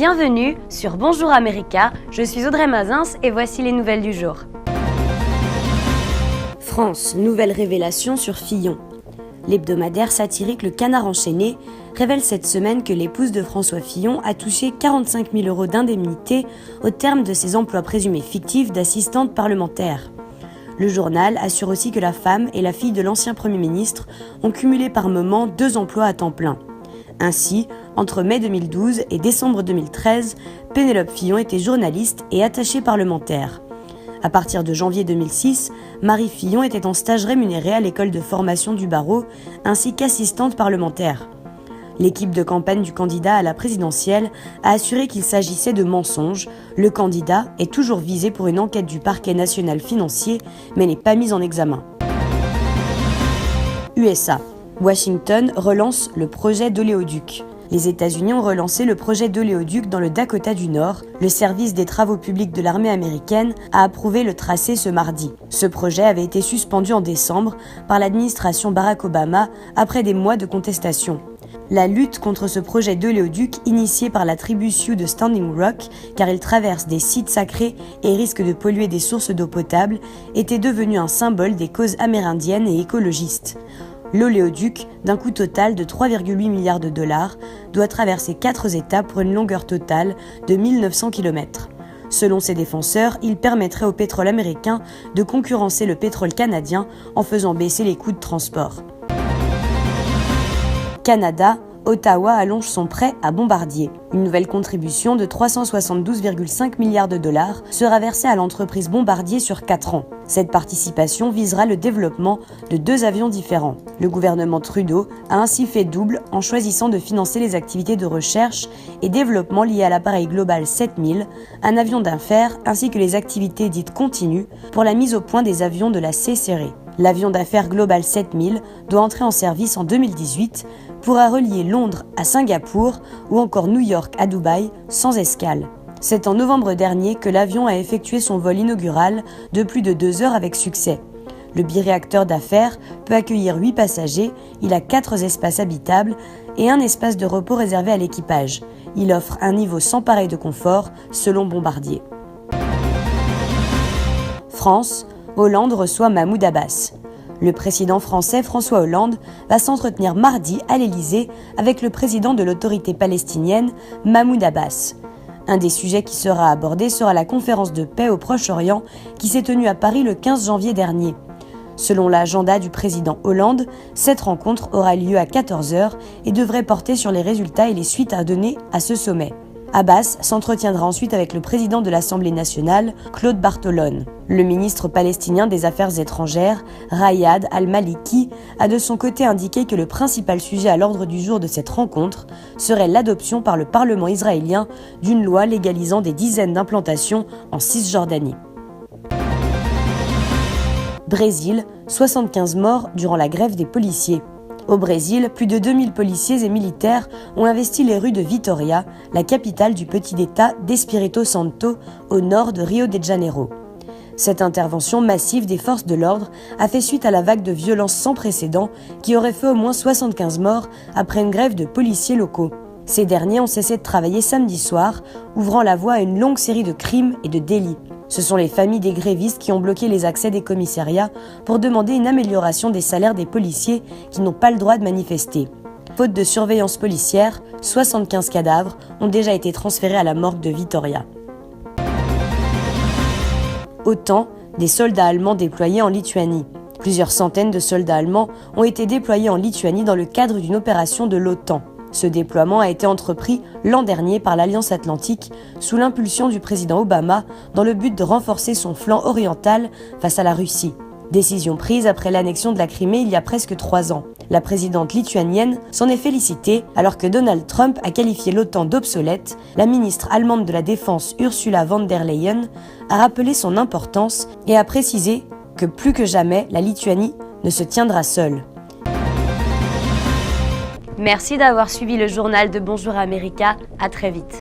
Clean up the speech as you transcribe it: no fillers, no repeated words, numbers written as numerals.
Bienvenue sur Bonjour America, je suis Audrey Mazins et voici les nouvelles du jour. France, nouvelle révélation sur Fillon. L'hebdomadaire satirique Le Canard enchaîné révèle cette semaine que l'épouse de François Fillon a touché 45 000 € d'indemnité au terme de ses emplois présumés fictifs d'assistante parlementaire. Le journal assure aussi que la femme et la fille de l'ancien Premier ministre ont cumulé par moments 2 emplois à temps plein. Ainsi, entre mai 2012 et décembre 2013, Pénélope Fillon était journaliste et attachée parlementaire. À partir de janvier 2006, Marie Fillon était en stage rémunéré à l'école de formation du barreau ainsi qu'assistante parlementaire. L'équipe de campagne du candidat à la présidentielle a assuré qu'il s'agissait de mensonges. Le candidat est toujours visé pour une enquête du parquet national financier, mais n'est pas mis en examen. USA. Washington relance le projet d'oléoduc. Les États-Unis ont relancé le projet d'oléoduc dans le Dakota du Nord. Le service des travaux publics de l'armée américaine a approuvé le tracé ce mardi. Ce projet avait été suspendu en décembre par l'administration Barack Obama après des mois de contestation. La lutte contre ce projet d'oléoduc, initié par la tribu Sioux de Standing Rock, car il traverse des sites sacrés et risque de polluer des sources d'eau potable, était devenu un symbole des causes amérindiennes et écologistes. L'oléoduc, d'un coût total de 3,8 milliards de dollars, doit traverser 4 étapes pour une longueur totale de 1900 km. Selon ses défenseurs, il permettrait au pétrole américain de concurrencer le pétrole canadien en faisant baisser les coûts de transport. Canada, Ottawa allonge son prêt à Bombardier. Une nouvelle contribution de 372,5 milliards de dollars sera versée à l'entreprise Bombardier sur 4 ans. Cette participation visera le développement de 2 avions différents. Le gouvernement Trudeau a ainsi fait double en choisissant de financer les activités de recherche et développement liées à l'appareil Global 7000, un avion d'affaires, ainsi que les activités dites continues pour la mise au point des avions de la C-série. L'avion d'affaires Global 7000 doit entrer en service en 2018, pourra relier Londres à Singapour ou encore New York à Dubaï sans escale. C'est en novembre dernier que l'avion a effectué son vol inaugural de plus de 2 heures avec succès. Le biréacteur d'affaires peut accueillir 8 passagers, il a 4 espaces habitables et un espace de repos réservé à l'équipage. Il offre un niveau sans pareil de confort, selon Bombardier. France, Hollande reçoit Mahmoud Abbas. Le président français François Hollande va s'entretenir mardi à l'Élysée avec le président de l'autorité palestinienne, Mahmoud Abbas. Un des sujets qui sera abordé sera la conférence de paix au Proche-Orient qui s'est tenue à Paris le 15 janvier dernier. Selon l'agenda du président Hollande, cette rencontre aura lieu à 14h et devrait porter sur les résultats et les suites à donner à ce sommet. Abbas s'entretiendra ensuite avec le président de l'Assemblée nationale, Claude Bartolone. Le ministre palestinien des Affaires étrangères, Rayad Al-Maliki, a de son côté indiqué que le principal sujet à l'ordre du jour de cette rencontre serait l'adoption par le Parlement israélien d'une loi légalisant des dizaines d'implantations en Cisjordanie. Brésil, 75 morts durant la grève des policiers. Au Brésil, plus de 2000 policiers et militaires ont investi les rues de Vitória, la capitale du petit État d'Espírito Santo, au nord de Rio de Janeiro. Cette intervention massive des forces de l'ordre a fait suite à la vague de violence sans précédent qui aurait fait au moins 75 morts après une grève de policiers locaux. Ces derniers ont cessé de travailler samedi soir, ouvrant la voie à une longue série de crimes et de délits. Ce sont les familles des grévistes qui ont bloqué les accès des commissariats pour demander une amélioration des salaires des policiers qui n'ont pas le droit de manifester. Faute de surveillance policière, 75 cadavres ont déjà été transférés à la morgue de Vitória. OTAN, des soldats allemands déployés en Lituanie. Plusieurs centaines de soldats allemands ont été déployés en Lituanie dans le cadre d'une opération de l'OTAN. Ce déploiement a été entrepris l'an dernier par l'Alliance Atlantique sous l'impulsion du président Obama dans le but de renforcer son flanc oriental face à la Russie. Décision prise après l'annexion de la Crimée il y a presque 3 ans. La présidente lituanienne s'en est félicitée alors que Donald Trump a qualifié l'OTAN d'obsolète. La ministre allemande de la Défense Ursula von der Leyen a rappelé son importance et a précisé que plus que jamais la Lituanie ne se tiendra seule. Merci d'avoir suivi le journal de Bonjour America, à très vite.